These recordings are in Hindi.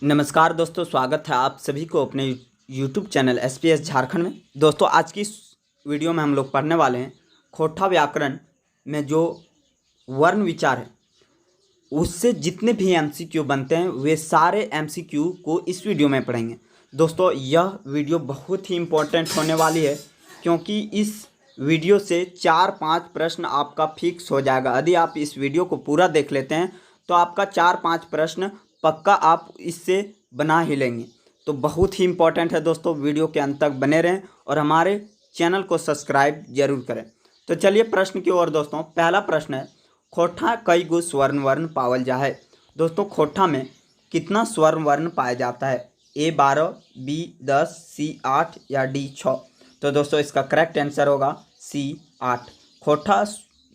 नमस्कार दोस्तों, स्वागत है आप सभी को अपने YouTube चैनल SPS झारखंड में। दोस्तों, आज की इस वीडियो में हम लोग पढ़ने वाले हैं खोटा व्याकरण में जो वर्ण विचार है उससे जितने भी MCQ बनते हैं वे सारे MCQ को इस वीडियो में पढ़ेंगे। दोस्तों, यह वीडियो बहुत ही इम्पोर्टेंट होने वाली है क्योंकि इस वीडियो से 4-5 प्रश्न आपका फिक्स हो जाएगा। यदि आप इस वीडियो को पूरा देख लेते हैं तो आपका 4-5 प्रश्न पक्का आप इससे बना ही लेंगे। तो बहुत ही इम्पोर्टेंट है दोस्तों, वीडियो के अंत तक बने रहें और हमारे चैनल को सब्सक्राइब जरूर करें। तो चलिए प्रश्न की ओर दोस्तों। पहला प्रश्न है, खोटा कई गो स्वर्ण वर्ण पावल जा है। दोस्तों, खोटा में कितना स्वर्ण वर्ण पाया जाता है? A 12, B 10, C 8 या D 6? तो दोस्तों इसका करेक्ट आंसर होगा C 8। खोटा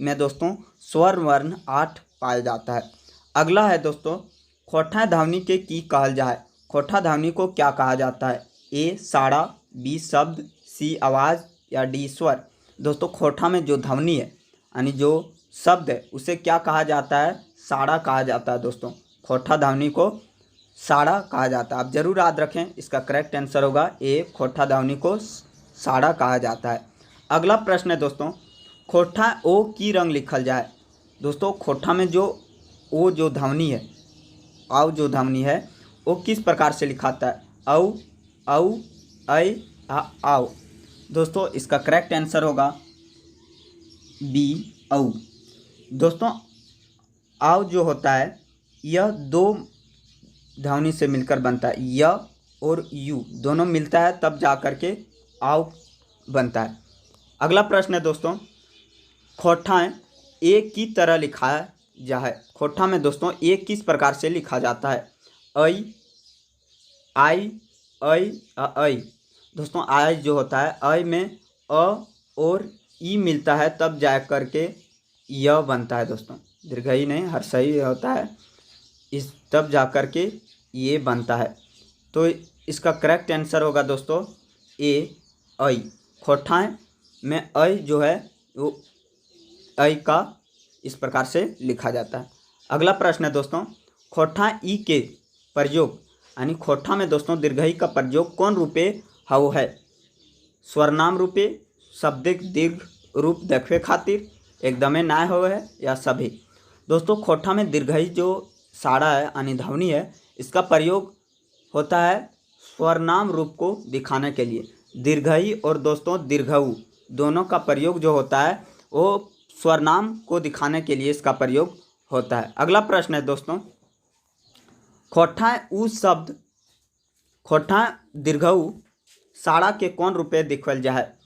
में दोस्तों स्वर्ण वर्ण 8 पाया जाता है। अगला है दोस्तों, खोटा ध्वनि के की कहल जा है। खोटा ध्वनि को क्या कहा जाता है? A साड़ा, B शब्द, C आवाज़ या D स्वर? दोस्तों, खोटा में जो ध्वनि है यानी जो शब्द है उसे क्या कहा जाता है? साड़ा कहा जाता है। दोस्तों, खोटा ध्वनि को साड़ा कहा जाता है। आप जरूर याद रखें, इसका करेक्ट आंसर होगा A, खोटा ध्वनि को साड़ा कहा जाता है। अगला प्रश्न है दोस्तों, खोटा ओ की रंग लिखल जाए। दोस्तों, खोटा में जो ओ जो ध्वनि है, औ जो ध्वनि है वो किस प्रकार से लिखाता है? औ, औ, ऐ, आओ? दोस्तों इसका करेक्ट आंसर होगा B, औ। दोस्तों, आओ जो होता है यह दो ध्वनि से मिलकर बनता है। य और यू दोनों मिलता है तब जा कर के आओ बनता है। अगला प्रश्न है दोस्तों, खोटा एक की तरह लिखा जा है। खोटा में दोस्तों एक किस प्रकार से लिखा जाता है? ऐ, आई, ऐ? दोस्तों, आई जो होता है ऐ में अ और ई मिलता है तब जा कर के य बनता है। दोस्तों, दीर्घई नहीं, हर्षई होता है, इस तब जा कर के ये बनता है। तो इसका करेक्ट आंसर होगा दोस्तों A, ऐ। खोटा में ऐ जो है वो ऐ का इस प्रकार से लिखा जाता है। अगला प्रश्न है दोस्तों, खोटा ई के प्रयोग यानी खोटा में दोस्तों दीर्घई का प्रयोग कौन रूपे हव है? स्वरनाम रूपे, शब्दिक दीर्घ रूप देखवे खातिर, एकदमे नाय हो है या सभी? दोस्तों, खोटा में दीर्घई जो साड़ा है यानी ध्वनि है इसका प्रयोग होता है स्वरनाम रूप को दिखाने के लिए। दीर्घई और दोस्तों दीर्घऊ दोनों का प्रयोग जो होता है वो स्वरनाम को दिखाने के लिए इसका प्रयोग होता है। अगला प्रश्न है दोस्तों, खोटा उ शब्द खोटा दीर्घऊ साड़ा के कौन रूपे दिखवल जा है?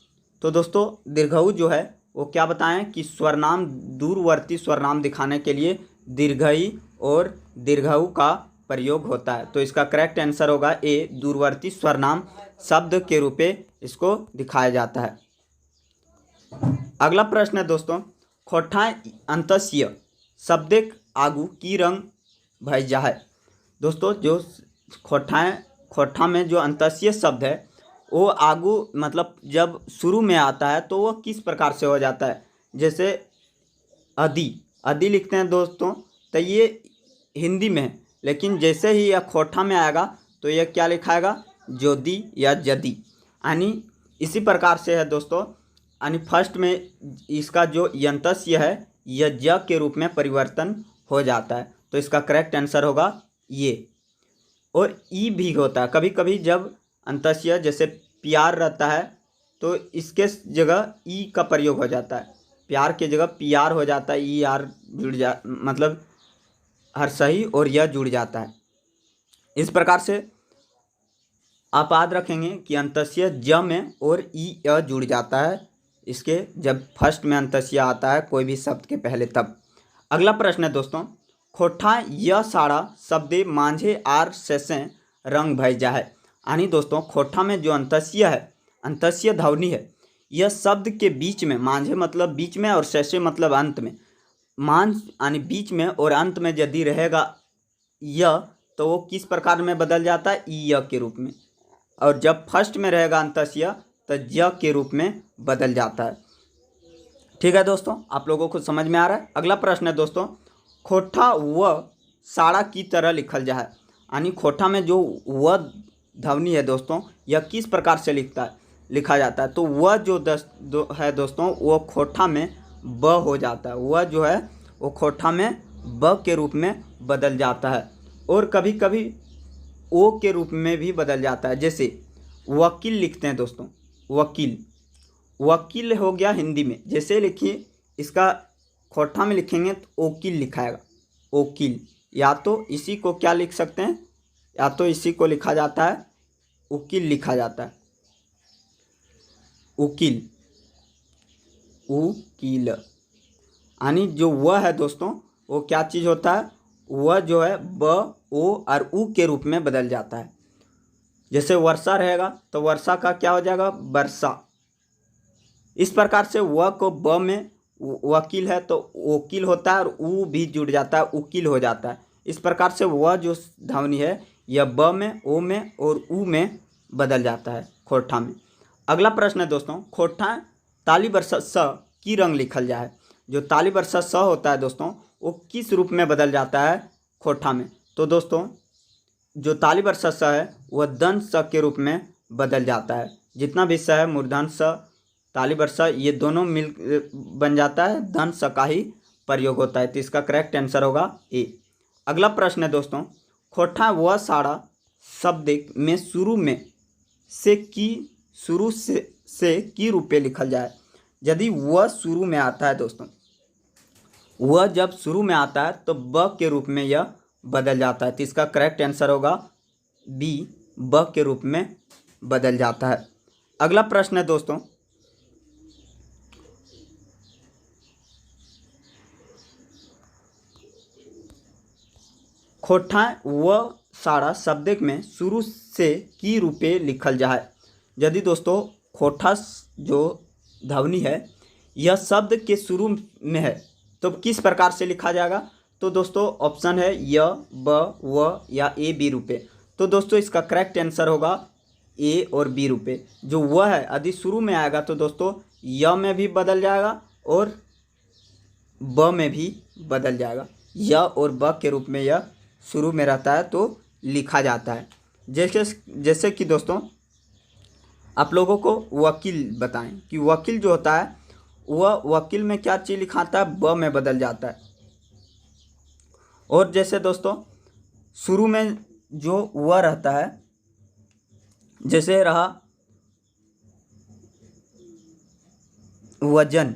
तो दोस्तों दीर्घऊ जो है वो क्या बताएं कि स्वरनाम दूरवर्ती स्वरनाम दिखाने के लिए दीर्घई और दीर्घऊ का प्रयोग होता है। तो इसका करेक्ट आंसर होगा A, दूरवर्ती स्वरनाम शब्द के रूपे इसको दिखाया जाता है। अगला प्रश्न है दोस्तों, खोटा अंतस्य शब्दिक आगू की रंग भय जा है। दोस्तों, जो खोटा में जो अंतस्य शब्द है वो आगू मतलब जब शुरू में आता है तो वो किस प्रकार से हो जाता है? जैसे अदी लिखते हैं दोस्तों, तो ये हिंदी में है, लेकिन जैसे ही यह खोटा में आएगा तो यह क्या लिखाएगा? जोदी या जदी। यानी इसी प्रकार से है दोस्तों, यानी फर्स्ट में इसका जो यंतस्य है यह ज के रूप में परिवर्तन हो जाता है। तो इसका करेक्ट आंसर होगा ये। और ई भी होता है कभी कभी, जब अंतस्य जैसे प्यार रहता है तो इसके जगह ई का प्रयोग हो जाता है। प्यार के जगह प्यार हो जाता है, ई आर जुड़ जा मतलब हर सही और यह जुड़ जाता है। इस प्रकार से आप याद रखेंगे कि अंतस्य ज में और ई अ जुड़ जाता है इसके जब फर्स्ट में अंतस्य आता है कोई भी शब्द के पहले तब। अगला प्रश्न है दोस्तों, खोटा य साड़ा शब्दे मांझे आर शेषे रंग भय जा है। यानी दोस्तों खोटा में जो अंतस्य है, अंतस्य ध्वनि है, यह शब्द के बीच में, मांझे मतलब बीच में और शेषे मतलब अंत में, मांझ यानी बीच में और अंत में यदि रहेगा य तो वो किस प्रकार में बदल जाता है? ई य के रूप में। और जब फर्स्ट में रहेगा अंतस्य तो ज के रूप में बदल जाता है। ठीक है दोस्तों, आप लोगों को समझ में आ रहा है? अगला प्रश्न है दोस्तों, खोटा व साड़ा की तरह लिखल जा है। यानी खोटा में जो व ध्वनि है दोस्तों, यह किस प्रकार से लिखा जाता है? तो वह जो है दोस्तों, वो खोटा में ब हो जाता है। वह जो है वो खोटा में ब के रूप में बदल जाता है, और कभी कभी ओ के रूप में भी बदल जाता है। जैसे वकील लिखते हैं दोस्तों, वकील, वकील हो गया हिंदी में। जैसे लिखिए, इसका खोटा में लिखेंगे तो ओकील लिखाएगा, ओकील। या तो इसी को क्या लिख सकते हैं, या तो इसी को लिखा जाता है उकील लिखा जाता है, उकील, उकील। यानी जो वह है दोस्तों, वो क्या चीज़ होता है? वह जो है ब, ओ और उ के रूप में बदल जाता है। जैसे वर्षा रहेगा तो वर्षा का क्या हो जाएगा? वर्षा। इस प्रकार से वह को ब में वकील है तो वकील होता है, और उ भी जुड़ जाता है, उकील हो जाता है। इस प्रकार से वह जो ध्वनि है यह ब में, ओ में और उ में बदल जाता है खोटा में। अगला प्रश्न है दोस्तों, खोटा ताली बरसा स की रंग लिखल जाए। जो ताली बरसा स होता है दोस्तों, वो किस रूप में बदल जाता है खोटा में? तो दोस्तों जो ताली बरसा स है वह दंत स के रूप में बदल जाता है। जितना भी स है, मूर्धन स, ताली बरसा, ये दोनों मिल बन जाता है, दंत स का ही प्रयोग होता है। तो इसका करेक्ट आंसर होगा ए। अगला प्रश्न है दोस्तों, खोटा व साड़ा शब्द में शुरू से की रूपे लिखल जाए। यदि वह शुरू में आता है दोस्तों, वह जब शुरू में आता है तो ब के रूप में यह बदल जाता है। तो इसका करेक्ट आंसर होगा बी, ब के रूप में बदल जाता है। अगला प्रश्न है दोस्तों, खोटा व साड़ा शब्द में शुरू से की रूपे लिखल जाए। यदि दोस्तों खोटा जो ध्वनि है यह शब्द के शुरू में है तो किस प्रकार से लिखा जाएगा? तो दोस्तों ऑप्शन है य, ब, व या ए, बी रूपे। तो दोस्तों इसका करेक्ट आंसर होगा ए और बी रूपे। जो वह है यदि शुरू में आएगा तो दोस्तों य में भी बदल जाएगा और ब में भी बदल जाएगा। य और ब के रूप में यह शुरू में रहता है तो लिखा जाता है। जैसे कि दोस्तों आप लोगों को वकील बताएं कि वकील जो होता है वह वकील में क्या चीज़ लिखाता है? ब में बदल जाता है। और जैसे दोस्तों शुरू में जो वह रहता है, जैसे रहा वजन,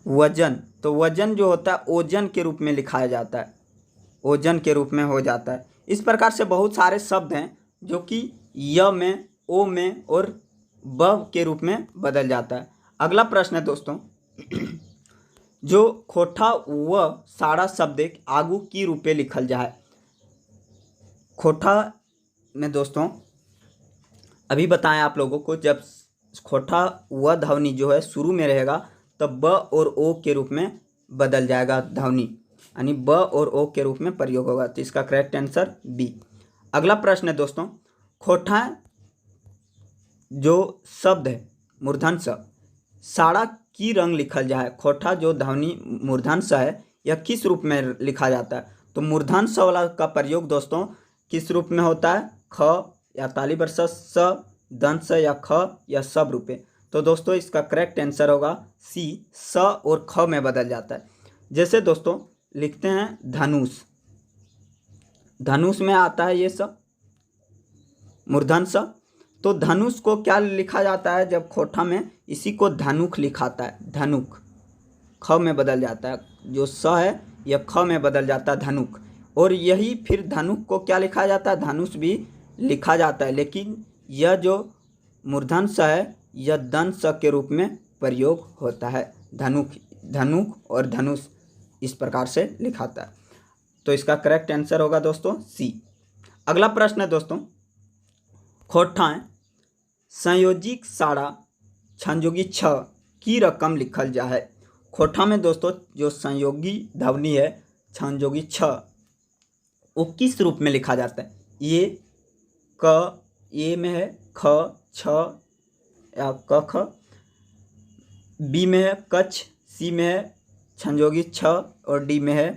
वजन, तो वजन जो होता है ओजन के रूप में लिखाया जाता है, ओजन के रूप में हो जाता है। इस प्रकार से बहुत सारे शब्द हैं जो कि य में, ओ में और ब के रूप में बदल जाता है। अगला प्रश्न है दोस्तों, जो खोटा व साड़ा शब्द आगू की रूपे लिखल जाए। खोटा में दोस्तों अभी बताएं आप लोगों को, जब खोटा व ध्वनि जो है शुरू में रहेगा तब ब और ओ के रूप में बदल जाएगा ध्वनि, यानी ब और ओ के रूप में प्रयोग होगा। तो इसका करेक्ट आंसर बी। अगला प्रश्न है दोस्तों, खोटा जो शब्द है मूर्धन स साड़ा की रंग लिखल जाए। खोटा जो ध्वनि मूर्धन स है यह किस रूप में लिखा जाता है? तो मूर्धन स वाला का प्रयोग दोस्तों किस रूप में होता है? ख या ताली बरसा स, दंत स या ख या सब रूपे। तो दोस्तों इसका करेक्ट आंसर होगा सी, स और ख में बदल जाता है। जैसे दोस्तों लिखते हैं धनुष, धनुष में आता है ये सब मूर्धन स। तो धनुष को क्या लिखा जाता है जब खोटा में? इसी को धनुख लिखाता है, धनुख, ख में बदल जाता है। जो स है यह ख में बदल जाता है, धनुख। और यही फिर धनुख को क्या लिखा जाता है? धनुष भी लिखा जाता है, लेकिन यह जो मूर्धन स है यह दंत स के रूप में प्रयोग होता है। धनुख, धनुख और धनुष इस प्रकार से लिखाता है। तो इसका करेक्ट आंसर होगा दोस्तों सी। अगला प्रश्न है दोस्तों, खोटा संयोजी साड़ा संयोगी छ की रकम लिखल जा है। खोटा में दोस्तों जो संयोगी ध्वनि है संयोगी छ, वो किस रूप में लिखा जाता है? ये क, ए में है ख, छ या क ख, बी में है कछ, सी में है संयोगी छ और डी में है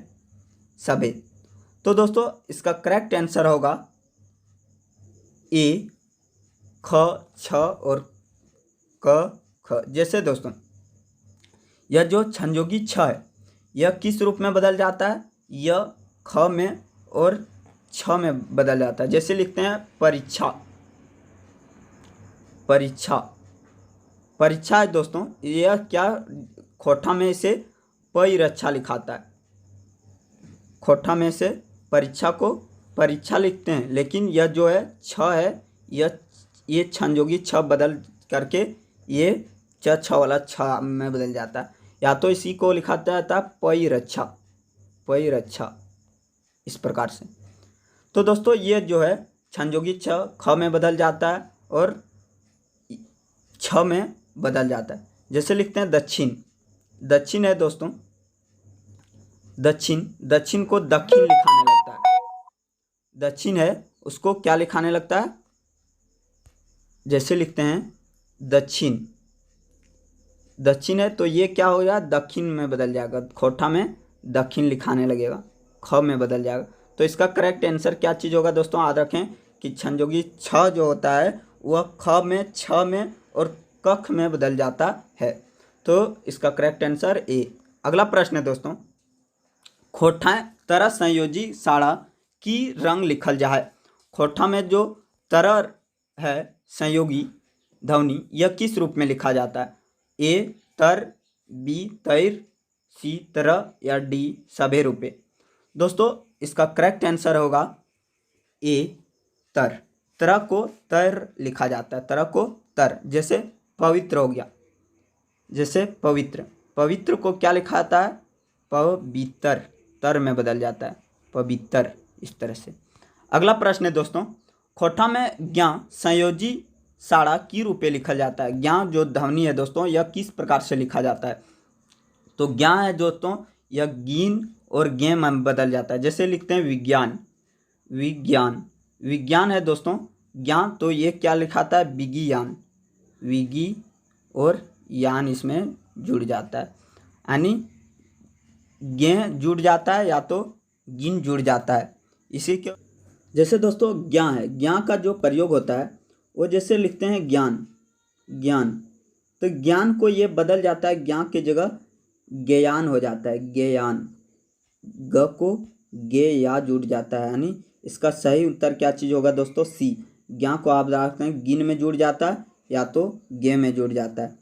सभे। तो दोस्तों इसका करेक्ट आंसर होगा ए, ख, छ और क, ख। जैसे दोस्तों यह जो संयोगी छ है यह किस रूप में बदल जाता है, यह ख में और छ में बदल जाता है। जैसे लिखते हैं परीक्षा, परीक्षा, परीक्षा है दोस्तों, यह क्या खोठा में इसे परिरक्षा लिखाता है, खोठा में से परीक्षा को परीक्षा लिखते हैं, लेकिन यह जो है छ है ये संयोगी छ बदल करके ये छ वाला छ में बदल जाता है, या तो इसी को लिखा जाता है परिरक्षा, परिरक्षा, इस प्रकार से। तो दोस्तों ये जो है संयोगी छ ख में बदल जाता है और छ में बदल जाता है। जैसे लिखते हैं दक्षिण, दक्षिण है दोस्तों, दक्षिण, दक्षिण को दक्षिण लिखाने लगता है, दक्षिण है उसको क्या लिखाने लगता है, जैसे लिखते हैं दक्षिण, दक्षिण है तो ये क्या हो गया दक्षिण में बदल जाएगा, खोठा में दक्षिण लिखाने लगेगा, ख में बदल जाएगा। तो इसका करेक्ट आंसर क्या चीज़ होगा दोस्तों, याद रखें कि संयोगी छ जो होता है वह ख में, छ में और कख में बदल जाता है। तो इसका करेक्ट आंसर ए। अगला प्रश्न है दोस्तों, खोठा तरह संयोजी साड़ा की रंग लिखल जाए। खोठा में जो तरह है संयोगी ध्वनि यह किस रूप में लिखा जाता है, ए तर, बी तैर, सी तरह या डी सभे रूपे। दोस्तों इसका करेक्ट आंसर होगा ए तर, तरह को तर लिखा जाता है, तरह को तर। जैसे पवित्र हो गया, जैसे पवित्र, पवित्र को क्या लिखा जाता है पवित्र, तर में बदल जाता है पवित्र, इस तरह से। अगला प्रश्न है दोस्तों, खोठा में ज्ञा संयोजी साड़ा की रूपे लिखा जाता है। ज्ञा जो ध्वनि है दोस्तों यह किस प्रकार से लिखा जाता है, तो ज्ञा है दोस्तों यह गीन और ज्ञ में बदल जाता है। जैसे लिखते हैं विज्ञान, विज्ञान, विज्ञान है दोस्तों ज्ञान, तो ये क्या लिखाता है विज्ञान, विगी और यान इसमें जुड़ जाता है, यानी ज्ञ जुड़ जाता है या तो गिन जुड़ जाता है, इसी के। जैसे दोस्तों ज्ञा है, ज्ञा का जो प्रयोग होता है वो जैसे लिखते हैं ज्ञान, ज्ञान, तो ज्ञान को ये बदल जाता है, ज्ञा के जगह ज्ञान हो जाता है, ज्ञान, ग को गे या जुड़ जाता है, यानी इसका सही उत्तर क्या चीज़ होगा दोस्तों सी। ज्ञा को आप देखते हैं गिन में जुड़ जाता है या तो गे में जुड़ जाता है।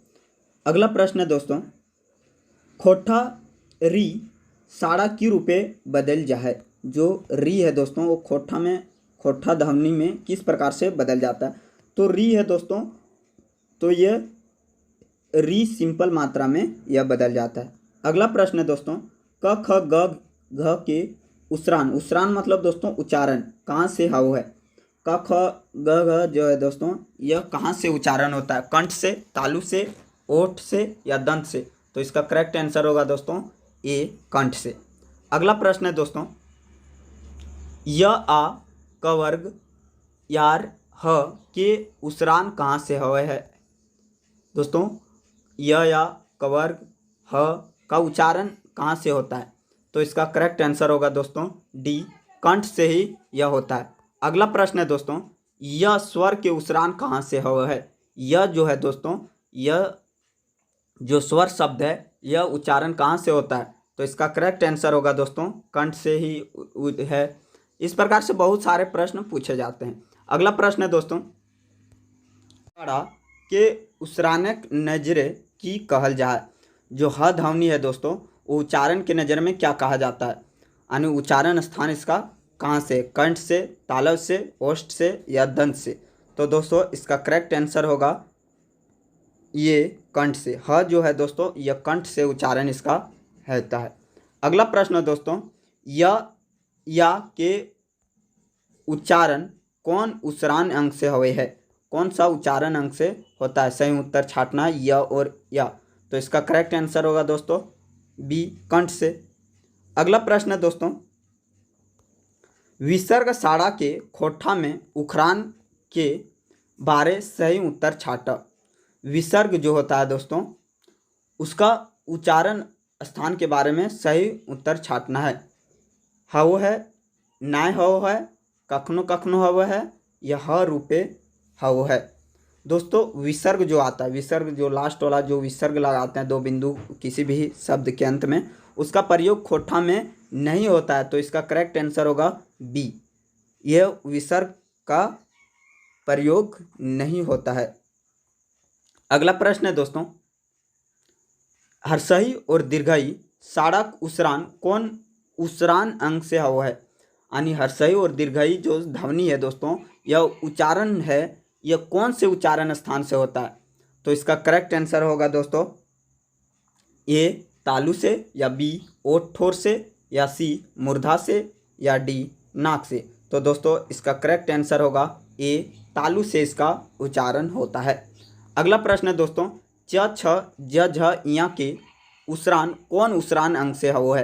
अगला प्रश्न है दोस्तों, खोठा री साड़ा की रूपे बदल जाए। जो री है दोस्तों वो खोठा में, खोठा ध्वनि में किस प्रकार से बदल जाता है, तो री है दोस्तों, तो यह री सिंपल मात्रा में यह बदल जाता है। अगला प्रश्न है दोस्तों, क ख ग घ के उच्चारण, उच्चारण मतलब दोस्तों उच्चारण कहाँ से हो है, क ख ग घ जो है दोस्तों यह कहाँ से उच्चारण होता है, कंठ से, तालु से, ओठ से या दंत से। तो इसका करेक्ट आंसर होगा दोस्तों ए कंठ से। अगला प्रश्न है दोस्तों, य आ क वर्ग यार ह के उच्चारण कहाँ से हुए है। दोस्तों य या क वर्ग ह का उच्चारण कहाँ से होता है, तो इसका करेक्ट आंसर होगा दोस्तों डी कंठ से ही यह होता है। अगला प्रश्न है दोस्तों, यह स्वर के उच्चारण कहाँ से हुए है। यह जो है दोस्तों यह जो स्वर शब्द है यह उच्चारण कहाँ से होता है, तो इसका करेक्ट आंसर होगा दोस्तों कंठ से ही है। इस प्रकार से बहुत सारे प्रश्न पूछे जाते हैं। अगला प्रश्न है दोस्तों, के उच्चारणक नजरे की कहल जाए। जो ह ध्वनि है दोस्तों वो उच्चारण के नज़र में क्या कहा जाता है, यानी उच्चारण स्थान इसका कहाँ से, कंठ से, तालव से, ओष्ठ से या दंत से। तो दोस्तों इसका करेक्ट आंसर होगा ये कंठ से। ह जो है दोस्तों यह कंठ से उच्चारण इसका होता है। अगला प्रश्न है दोस्तों, या के उच्चारण कौन उच्चारण अंग से हुए है, कौन सा उच्चारण अंग से होता है। सही उत्तर छाटना य और या, तो इसका करेक्ट आंसर होगा दोस्तों बी कंठ से। अगला प्रश्न है दोस्तों, विसर्ग साड़ा के खोठा में उखरान के बारे सही उत्तर छाटा। विसर्ग जो होता है दोस्तों उसका उच्चारण स्थान के बारे में सही उत्तर छाटना है। हाँ वो है नाय हव है, कखनो कखनो हव है, या ह रूपे हव है। दोस्तों विसर्ग जो आता है, विसर्ग जो लास्ट वाला जो विसर्ग लगाते हैं 2 बिंदु किसी भी शब्द के अंत में, उसका प्रयोग खोठा में नहीं होता है। तो इसका करेक्ट आंसर होगा बी, यह विसर्ग का प्रयोग नहीं होता है। अगला प्रश्न है दोस्तों, हर्षई और दीर्घई साड़क उसरान कौन उसरान अंग से हव है। यानी हर्षई और दीर्घई जो ध्वनि है दोस्तों, यह उच्चारण है, यह कौन से उच्चारण स्थान से होता है। तो इसका करेक्ट आंसर होगा दोस्तों ए तालु से, या बी ओठ ठोर से, या सी मूर्धा से, या डी नाक से। तो दोस्तों इसका करेक्ट आंसर होगा ए तालु से इसका उच्चारण होता है। अगला प्रश्न है दोस्तों, च छ ज झ इया के उसरान कौन उसरान अंग से हो है।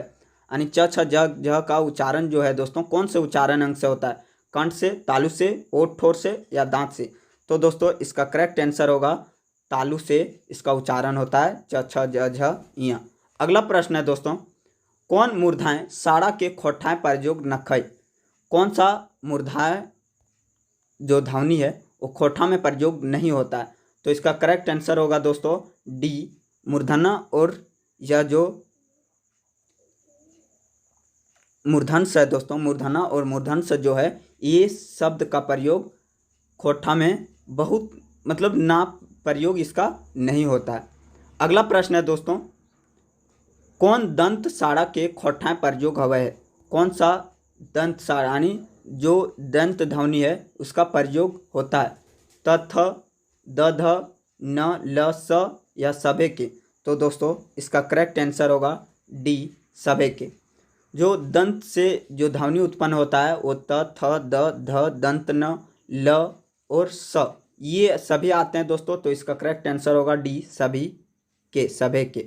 यानी च छ ज झ का उच्चारण जो है दोस्तों कौन से उच्चारण अंग से होता है, कंठ से, तालु से, ओठ ठोर से, या दांत से। तो दोस्तों इसका करेक्ट आंसर होगा तालु से इसका उच्चारण होता है, च छ ज झ इया। अगला प्रश्न है दोस्तों, कौन मूर्धाएं साड़ा के खोठाएं प्रयोग नखय। कौन सा मूर्धाएं जो ध्वनि है वो खोठा में प्रयोग नहीं होता है। तो इसका करेक्ट आंसर होगा दोस्तों डी मूर्धना, और यह जो मूर्धन्स है दोस्तों, मूर्धना और मूर्धन्स जो है, ये शब्द का प्रयोग खोठा में बहुत मतलब ना प्रयोग इसका नहीं होता है। अगला प्रश्न है दोस्तों, कौन दंत साड़ा के खोठाएं प्रयोग हवे है। कौन सा दंत साड़ा यानी जो दंत ध्वनि है उसका प्रयोग होता है, त थ द ध न ल स, या सभे के। तो दोस्तों इसका करेक्ट आंसर होगा डी सभे के। जो दंत से जो ध्वनि उत्पन्न होता है वो त थ द ध दंत न ल और स, ये सभी आते हैं दोस्तों। तो इसका करेक्ट आंसर होगा डी सभी के, सभे के।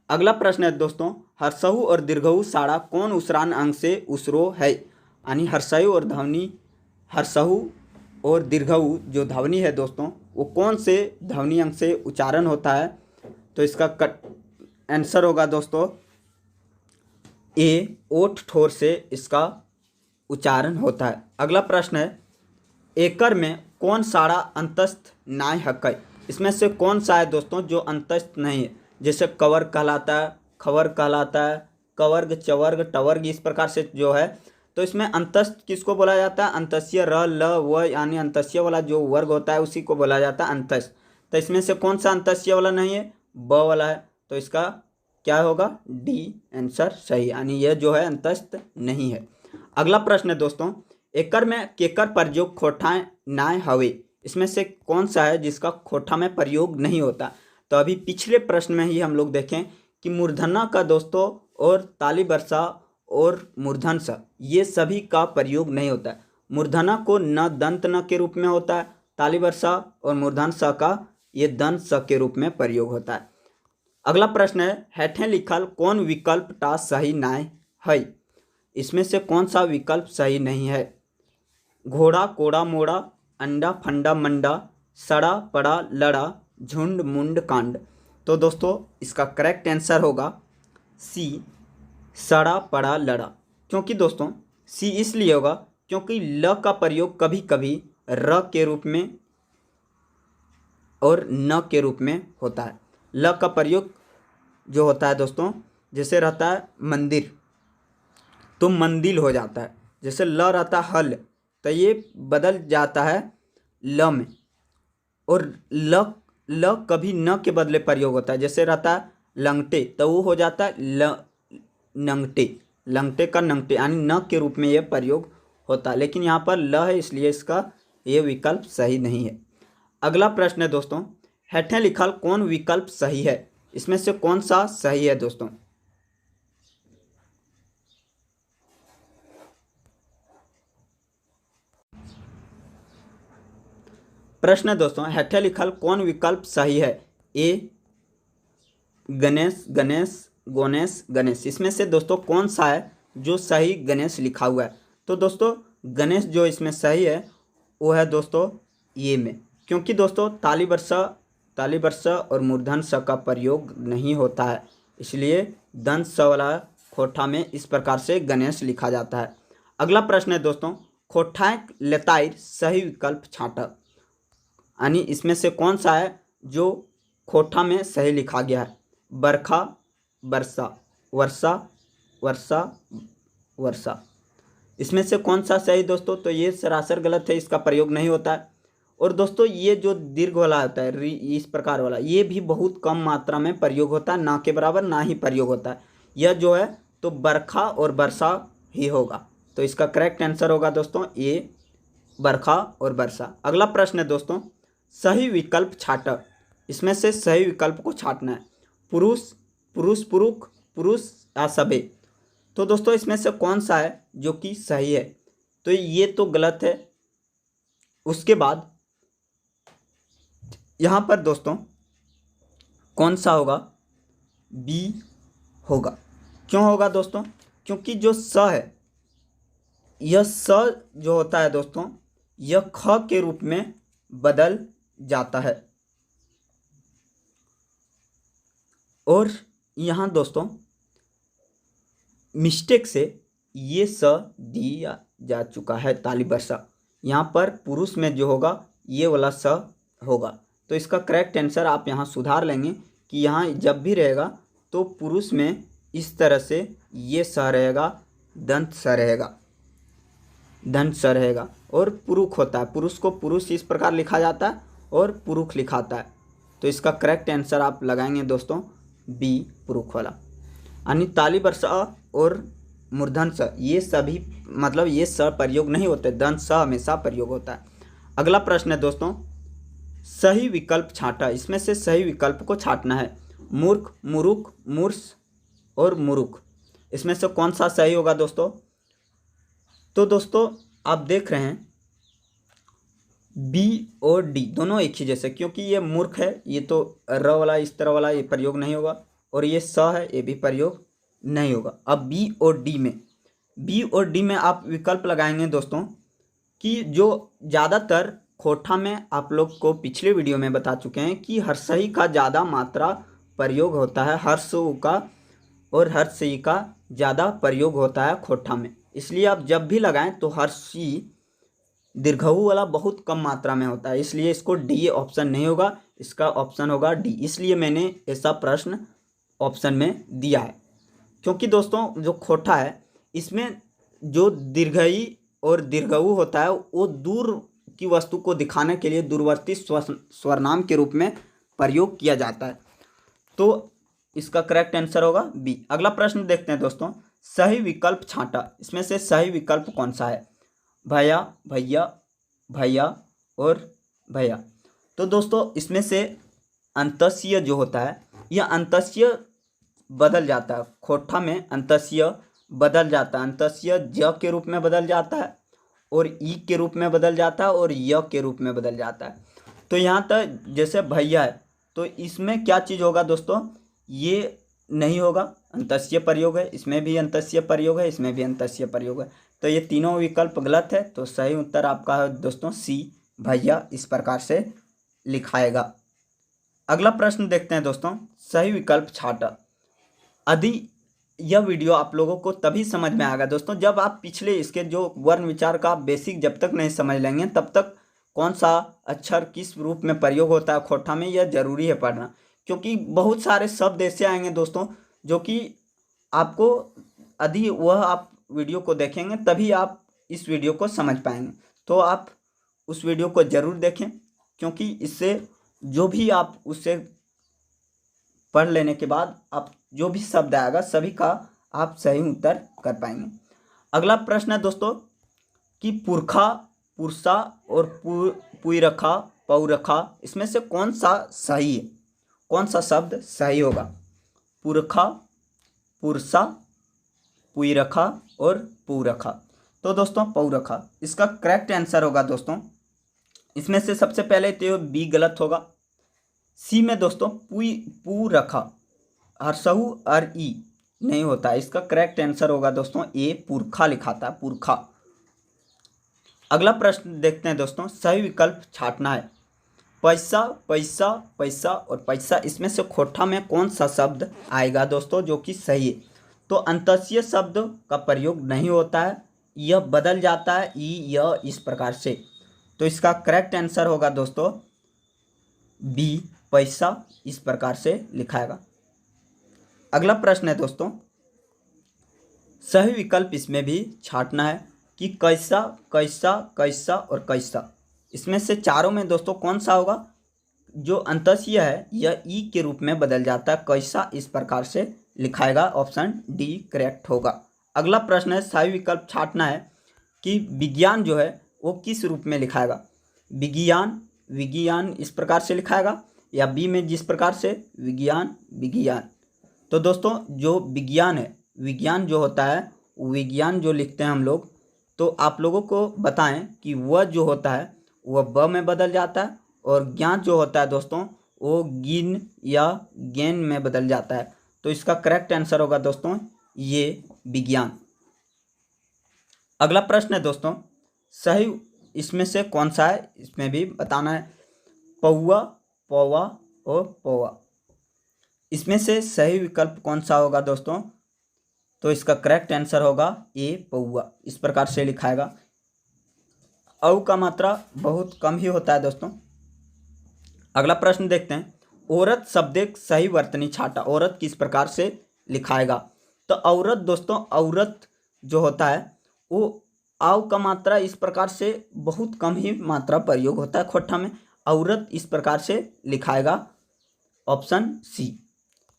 अगला प्रश्न है दोस्तों, हर्षहु और दीर्घहु साड़ा कौन उसरान अंग से उसरो है। यानी हर्षयु और ध्वनि, हर्षहु और दीर्घहु जो ध्वनि है दोस्तों वो कौन से ध्वनि अंग से उच्चारण होता है। तो इसका आंसर होगा दोस्तों ए ओठ ठोर से इसका उच्चारण होता है। अगला प्रश्न है, एकर में कौन साड़ा अंतस्थ नाय हकै। इसमें से कौन सा है दोस्तों जो अंतस्थ नहीं है। जैसे कवर कहलाता है, खबर कहलाता है, कवर्ग, चवर्ग, टवर्ग, इस प्रकार से जो है। तो इसमें अंतस्थ किसको बोला जाता है, अंतस्य र ल व, यानी अंतस्य वाला जो वर्ग होता है उसी को बोला जाता है अंतस्थ। तो इसमें से कौन सा अंतस्य वाला नहीं है, ब वाला है। तो इसका क्या होगा, डी आंसर सही, यानी यह जो है अंतस्थ नहीं है। अगला प्रश्न है दोस्तों, एकर में केकर प्रयोग खोठाएं नाय हवे। इसमें से कौन सा है जिसका खोठा में प्रयोग नहीं होता। तो अभी पिछले प्रश्न में ही हम लोग देखें कि मूर्धना का दोस्तों और ताली वर्षा और मूर्धन स, ये सभी का प्रयोग नहीं होता है। मूर्धना को न दंत न के रूप में होता है, ताली वर्षा और मूर्धन स का ये दंत स के रूप में प्रयोग होता है। अगला प्रश्न है, हेठे लिखल कौन विकल्प टा सही नाय है। इसमें से कौन सा विकल्प सही नहीं है। घोड़ा कोड़ा मोड़ा, अंडा फंडा मंडा, सड़ा पड़ा लड़ा, झुंड मुंड कांड। तो दोस्तों इसका करेक्ट आंसर होगा सी सड़ा पड़ा लड़ा। क्योंकि दोस्तों सी इसलिए होगा क्योंकि ल का प्रयोग कभी कभी र के रूप में और न के रूप में होता है। ल का प्रयोग जो होता है दोस्तों, जैसे रहता है मंदिर तो मंदिल हो जाता है। जैसे ल रहता है हल तो ये बदल जाता है ल में। और ल कभी न के बदले प्रयोग होता है। जैसे रहता है लंगटे तो वो हो जाता है नंगटे, लंगटे का नंगटे, यानी न के रूप में ये प्रयोग होता है। लेकिन यहाँ पर ल है इसलिए इसका ये विकल्प सही नहीं है। अगला प्रश्न है दोस्तों, हेठे लिखल कौन विकल्प सही है। इसमें से कौन सा सही है दोस्तों। प्रश्न है दोस्तों, हेठे लिखल कौन विकल्प सही है। ए गणेश गणेश गणेश गणेश। इसमें से दोस्तों कौन सा है जो सही गणेश लिखा हुआ है। तो दोस्तों गणेश जो इसमें सही है वो है दोस्तों ये में, क्योंकि दोस्तों ताली वर्षा और मूर्धन स का प्रयोग नहीं होता है, इसलिए दंत स वाला खोठा में इस प्रकार से गणेश लिखा जाता है। अगला प्रश्न है दोस्तों, खोठाएँ लेताइर सही विकल्प छाँटा, यानी इसमें से कौन सा है जो खोठा में सही लिखा गया है? बरखा, वर्षा, वर्षा, वर्षा, वर्षा। इसमें से कौन सा सही दोस्तों? तो ये सरासर गलत है, इसका प्रयोग नहीं होता है। और दोस्तों ये जो दीर्घ वाला होता है इस प्रकार वाला, ये भी बहुत कम मात्रा में प्रयोग होता है, ना के बराबर ना ही प्रयोग होता है। यह जो है तो बरखा और वर्षा ही होगा। तो इसका करेक्ट आंसर होगा दोस्तों ए, बरखा और वर्षा। अगला प्रश्न है दोस्तों, सही विकल्प छाँटा, इसमें से सही विकल्प को छाँटना है। पुरुष, पुरुष पुरुष, पुरुष या सभे। तो दोस्तों इसमें से कौन सा है जो कि सही है? तो ये तो गलत है। उसके बाद यहाँ पर दोस्तों कौन सा होगा? बी होगा। क्यों होगा दोस्तों? क्योंकि जो स है, यह स जो होता है दोस्तों, यह ख के रूप में बदल जाता है। और यहाँ दोस्तों मिस्टेक से ये स दिया जा चुका है, ताली वर्षा। यहाँ पर पुरुष में जो होगा ये वाला स होगा। तो इसका करेक्ट आंसर आप यहाँ सुधार लेंगे कि यहाँ जब भी रहेगा तो पुरुष में इस तरह से ये स रहेगा, दंत स रहेगा, दंत स रहेगा। और पुरुष होता है, पुरुष को पुरुष इस प्रकार लिखा जाता है और पुरुष लिखाता है। तो इसका करेक्ट आंसर आप लगाएंगे दोस्तों बी, पुरुष वाला। यानी ताली वर्षा और मूर्धन स ये सभी मतलब ये स प्रयोग नहीं होते, दंत स हमेशा प्रयोग होता है। अगला प्रश्न है दोस्तों, सही विकल्प छाँटा, इसमें से सही विकल्प को छाँटना है। मूर्ख, मुरुख, मूर्ख और मुरुख। इसमें से कौन सा सही होगा दोस्तों? तो दोस्तों आप देख रहे हैं बी और डी दोनों एक ही जैसे, क्योंकि ये मूर्ख है, ये तो र वाला इस तरह वाला ये प्रयोग नहीं होगा, और ये स है ये भी प्रयोग नहीं होगा। अब बी और डी में आप विकल्प लगाएंगे दोस्तों कि जो ज़्यादातर खोठा में आप लोग को पिछले वीडियो में बता चुके हैं कि हर्षई का ज़्यादा मात्रा प्रयोग होता है, हर्षऊ का और हर्षई का ज़्यादा प्रयोग होता है खोठा में। इसलिए आप जब भी लगाएं तो हर्षी दीर्घऊ वाला बहुत कम मात्रा में होता है, इसलिए इसको डी ऑप्शन नहीं होगा, इसका ऑप्शन होगा डी। इसलिए मैंने ऐसा प्रश्न ऑप्शन में दिया है, क्योंकि दोस्तों जो खोठा है इसमें जो दीर्घई और दीर्घऊ होता है वो दूर की वस्तु को दिखाने के लिए दूरवर्ती स्वरनाम के रूप में प्रयोग किया जाता है। तो इसका करेक्ट आंसर होगा बी। अगला प्रश्न देखते हैं दोस्तों, सही विकल्प छाँटा, इसमें से सही विकल्प कौन सा है? भैया, भैया, भैया और भैया। तो दोस्तों इसमें से अंतस्य जो होता है यह अंतस्य बदल जाता है, खोठा में अंतस्य बदल जाता है। अंतस्य ज के रूप में बदल जाता है और ई के रूप में बदल जाता है और य के रूप में बदल जाता है। तो यहाँ तक जैसे भैया है तो इसमें क्या चीज़ होगा दोस्तों? ये नहीं होगा, अंतस्य प्रयोग है, इसमें भी अंतस्य प्रयोग है, इसमें भी अंतस्य प्रयोग है। तो ये तीनों विकल्प गलत है। तो सही उत्तर आपका है दोस्तों सी, भैया इस प्रकार से लिखाएगा। अगला प्रश्न देखते हैं दोस्तों, सही विकल्प छाँटा। यदि यह वीडियो आप लोगों को तभी समझ में आएगा दोस्तों जब आप पिछले इसके जो वर्ण विचार का बेसिक जब तक नहीं समझ लेंगे तब तक कौन सा अक्षर किस रूप में प्रयोग होता है खोठा में, यह जरूरी है पढ़ना। क्योंकि बहुत सारे शब्द ऐसे आएंगे दोस्तों जो कि आपको यदि वह आप वीडियो को देखेंगे तभी आप इस वीडियो को समझ पाएंगे। तो आप उस वीडियो को ज़रूर देखें, क्योंकि इससे जो भी आप उससे पढ़ लेने के बाद आप जो भी शब्द आएगा सभी का आप सही उत्तर कर पाएंगे। अगला प्रश्न है दोस्तों कि पुरखा, पुरसा और पुरखा, पौरखा, इसमें से कौन सा सही है? कौन सा शब्द सही होगा? पुरखा, पुरसा, पुरखा और पुरखा। तो दोस्तों पौरखा इसका करेक्ट आंसर होगा दोस्तों। इसमें से सबसे पहले तो बी गलत होगा। सी में दोस्तों पुरखा, हर्षऊ और ई नहीं होता, इसका करेक्ट आंसर होगा दोस्तों ए, पुरखा लिखाता है, पुरखा। अगला प्रश्न देखते हैं दोस्तों, सही विकल्प छाँटना है। पैसा, पैसा, पैसा और पैसा, इसमें से खोठा में कौन सा शब्द आएगा दोस्तों जो कि सही है? तो अंतस्य शब्द का प्रयोग नहीं होता है यह बदल जाता है ई य इस प्रकार से। तो इसका करेक्ट आंसर होगा दोस्तों बी, पैसा इस प्रकार से लिखाएगा। अगला प्रश्न है दोस्तों, सही विकल्प इसमें भी छांटना है कि कैसा कैसा कैसा और कैसा, इसमें से चारों में दोस्तों कौन सा होगा। जो अंतस्य है यह ई के रूप में बदल जाता है, कैसा इस प्रकार से लिखाएगा, ऑप्शन डी करेक्ट होगा। अगला प्रश्न है, सही विकल्प छांटना है कि विज्ञान जो है वो किस रूप में लिखाएगा। विज्ञान विज्ञान इस प्रकार से लिखाएगा, या बी में जिस प्रकार से विज्ञान विज्ञान। तो दोस्तों जो विज्ञान है, विज्ञान जो होता है, विज्ञान जो लिखते हैं हम लोग, तो आप लोगों को बताएं कि वह जो होता है वह ब में बदल जाता है, और ज्ञान जो होता है दोस्तों वो गिन या ज्ञान में बदल जाता है। तो इसका करेक्ट आंसर होगा दोस्तों ये विज्ञान। अगला प्रश्न है दोस्तों, सही इसमें से कौन सा है, इसमें भी बताना है। पौवा, पौवा और पौवा, इसमें से सही विकल्प कौन सा होगा दोस्तों। तो इसका करेक्ट आंसर होगा ए, पौवा इस प्रकार से लिखाएगा। औ का मात्रा बहुत कम ही होता है दोस्तों। अगला प्रश्न देखते हैं, औरत शब्द एक सही वर्तनी छाटा, औरत किस प्रकार से लिखाएगा। तो औरत दोस्तों, औरत जो होता है वो आव का मात्रा इस प्रकार से बहुत कम ही मात्रा प्रयोग होता है खोट्ठा में, औरत इस प्रकार से लिखाएगा, ऑप्शन सी।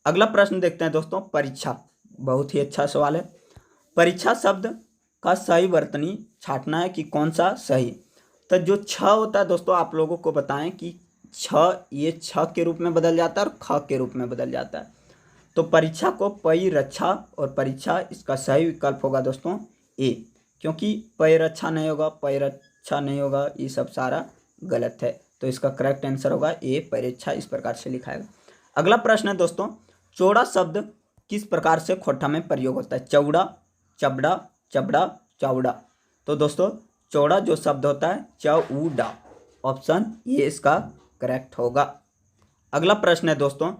अगला प्रश्न देखते हैं दोस्तों, परीक्षा, बहुत ही अच्छा सवाल है। परीक्षा शब्द का सही वर्तनी छांटना है कि कौन सा सही। तो जो छ होता है दोस्तों, आप लोगों को बताएं कि छ ये छ के रूप में बदल जाता है और ख के रूप में बदल जाता है। तो परीक्षा को पई रक्षा और परीक्षा, इसका सही विकल्प होगा दोस्तों ए, क्योंकि पै रक्षा नहीं होगा, पै रक्षा नहीं होगा, ये सब सारा गलत है। तो इसका करेक्ट आंसर होगा ए, परीक्षा इस प्रकार से लिखाएगा। अगला प्रश्न है दोस्तों, चौड़ा शब्द किस प्रकार से खोट्ठा में प्रयोग होता है। चौड़ा, चबड़ा, चबड़ा, चौड़ा। तो दोस्तों चौड़ा जो शब्द होता है चौड़ा, ऑप्शन ये इसका करेक्ट होगा। अगला प्रश्न है दोस्तों,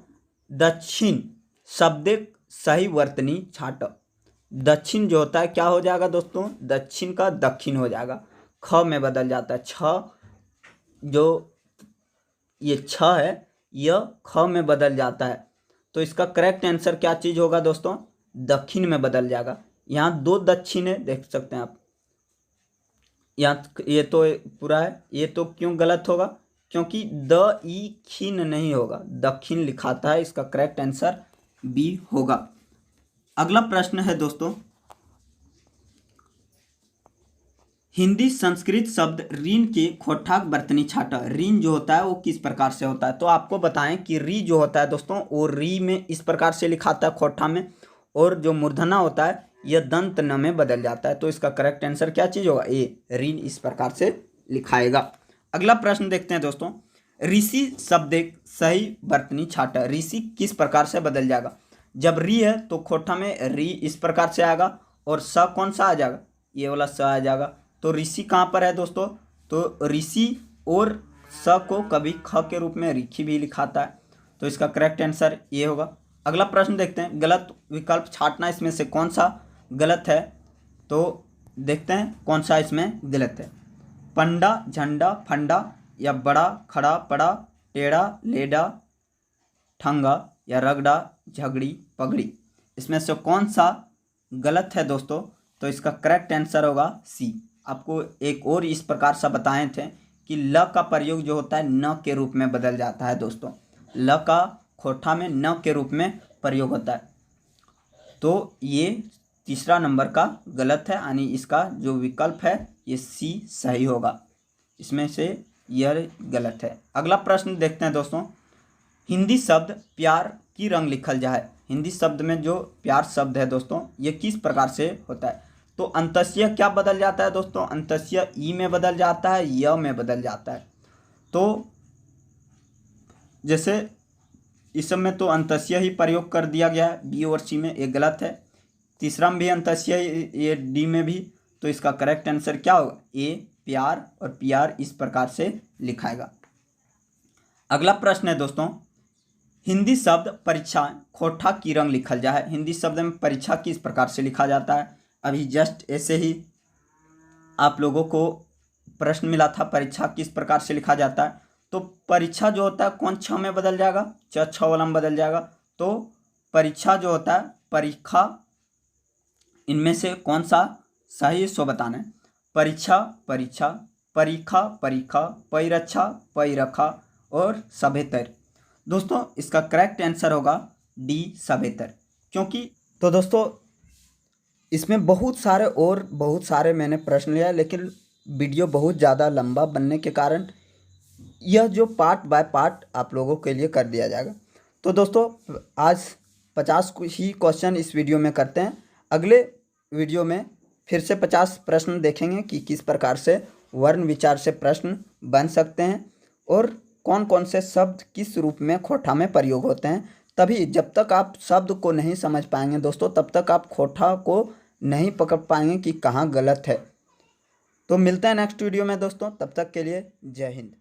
दक्षिण शब्द सही वर्तनी छाट। दक्षिण जो होता है क्या हो जाएगा दोस्तों, दक्षिण का दक्षिण हो जाएगा, ख में बदल जाता है। छ जो ये छ है यह ख में बदल जाता है। तो इसका करेक्ट आंसर क्या चीज़ होगा दोस्तों, दक्षिण में बदल जाएगा। यहाँ दो दक्षिण है, देख सकते हैं आप, यहाँ ये तो पूरा है, ये तो क्यों गलत होगा, क्योंकि द ई खीन नहीं होगा, दक्षिण लिखाता है। इसका करेक्ट आंसर बी होगा। अगला प्रश्न है दोस्तों, हिंदी संस्कृत शब्द ऋण के खोठाक बर्तनी छाटा। ऋण जो होता है वो किस प्रकार से होता है। तो आपको बताएं कि री जो होता है दोस्तों वो री में इस प्रकार से लिखाता है खोठा में, और जो मूर्धना होता है यह दंत न में बदल जाता है। तो इसका करेक्ट आंसर क्या चीज़ होगा, ए, ऋण इस प्रकार से लिखाएगा। अगला प्रश्न देखते हैं दोस्तों, ऋषि शब्द एक सही बर्तनी छाटा। ऋषि किस प्रकार से बदल जाएगा। जब री है तो खोठा में री इस प्रकार से आएगा, और स कौन सा आ जाएगा, ये वाला स आ जाएगा। तो ऋषि कहाँ पर है दोस्तों, तो ऋषि और स को कभी ख के रूप में ऋषि भी लिखाता है। तो इसका करेक्ट आंसर ये होगा। अगला प्रश्न देखते हैं, गलत विकल्प छांटना, इसमें से कौन सा गलत है। तो देखते हैं कौन सा इसमें गलत है। पंडा, झंडा, फंडा, या बड़ा, खड़ा, पड़ा, टेढ़ा, लेडा, ठंगा, या रगड़ा, झगड़ी, पगड़ी, इसमें से कौन सा गलत है दोस्तों। तो इसका करेक्ट आंसर होगा सी। आपको एक और इस प्रकार से बताए थे कि ल का प्रयोग जो होता है न के रूप में बदल जाता है दोस्तों, ल का खोठा में न के रूप में प्रयोग होता है। तो ये तीसरा नंबर का गलत है, यानी इसका जो विकल्प है ये सी सही होगा, इसमें से यह गलत है। अगला प्रश्न देखते हैं दोस्तों, हिंदी शब्द प्यार की रंग लिखल जाए। हिंदी शब्द में जो प्यार शब्द है दोस्तों ये किस प्रकार से होता है। तो अंतस्य क्या बदल जाता है दोस्तों, अंतस्य ई में बदल जाता है, य में बदल जाता है। तो जैसे इस सब में तो अंतस्य ही प्रयोग कर दिया गया है, बी और सी में, ये गलत है। तीसरा में भी अंतस्य, ये डी में भी। तो इसका करेक्ट आंसर क्या होगा, ए, प्यार, और प्यार इस प्रकार से लिखाएगा। अगला प्रश्न है दोस्तों, हिंदी शब्द परीक्षा खोठा की रंग लिखल जाए। हिंदी शब्द में परीक्षा किस प्रकार से लिखा जाता है। अभी जस्ट ऐसे ही आप लोगों को प्रश्न मिला था परीक्षा किस प्रकार से लिखा जाता है, तो परीक्षा जो होता है कौन छ में बदल जाएगा, छ वाला में बदल जाएगा। तो परीक्षा जो होता है परीक्षा, इनमें से कौन सा सही सो बताना है। परीक्षा परीक्षा, परीक्षा परीक्षा, परिरक्षा परिरखा और सभेतर। दोस्तों इसका करेक्ट आंसर होगा डी सभेतर। क्योंकि तो दोस्तों इसमें बहुत सारे मैंने प्रश्न लिया, लेकिन वीडियो बहुत ज़्यादा लंबा बनने के कारण यह जो पार्ट बाय पार्ट आप लोगों के लिए कर दिया जाएगा। तो दोस्तों आज 50 ही क्वेश्चन इस वीडियो में करते हैं। अगले वीडियो में फिर से 50 प्रश्न देखेंगे कि किस प्रकार से वर्ण विचार से प्रश्न बन सकते हैं और कौन कौन से शब्द किस रूप में खोठा में प्रयोग होते हैं। तभी जब तक आप शब्द को नहीं समझ पाएंगे दोस्तों, तब तक आप खोठा को नहीं पकड़ पाएंगे कि कहाँ गलत है। तो मिलते हैं नेक्स्ट वीडियो में दोस्तों, तब तक के लिए जय हिंद।